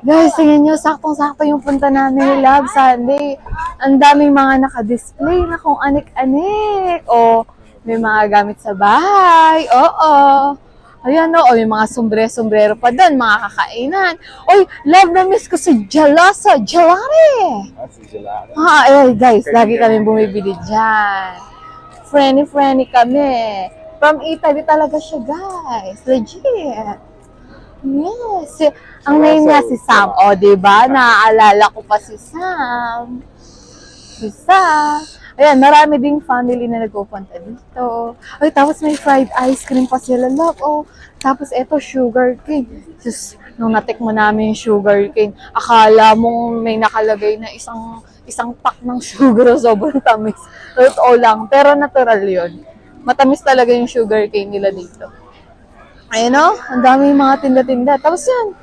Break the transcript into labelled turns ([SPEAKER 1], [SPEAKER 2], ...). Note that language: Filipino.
[SPEAKER 1] Guys, tingnan nyo, saktong-sakto yung punta namin ni Love Sunday. Ang daming mga naka-display na kung anik-anik. O, may mga gamit sa bahay. Oo. Ayan o, may mga sombrero pa doon, mga kakainan. Oy, Love, na-miss ko si Jalasa, Jalari.
[SPEAKER 2] Si Jalari.
[SPEAKER 1] Guys, lagi kami bumibili dyan. Friendly kami. From Italy talaga siya, guys. Legit. Yes. Ang name niya si Sam. O, diba? Naaalala ko pa si Sam. Si Sam. Ayan, marami ding family na nagpupunta dito. Ay, tapos may fried ice cream pa sila, Love. Oh, tapos eto, sugar cane. Just, nung natikmo namin yung sugar cane, akala mong may nakalagay na isang pack ng sugar, sobrang tamis. Totoo lang, pero natural yun. Matamis talaga yung sugar cane nila dito. Ayun o, ang dami yung mga tinda-tinda. Tapos yan,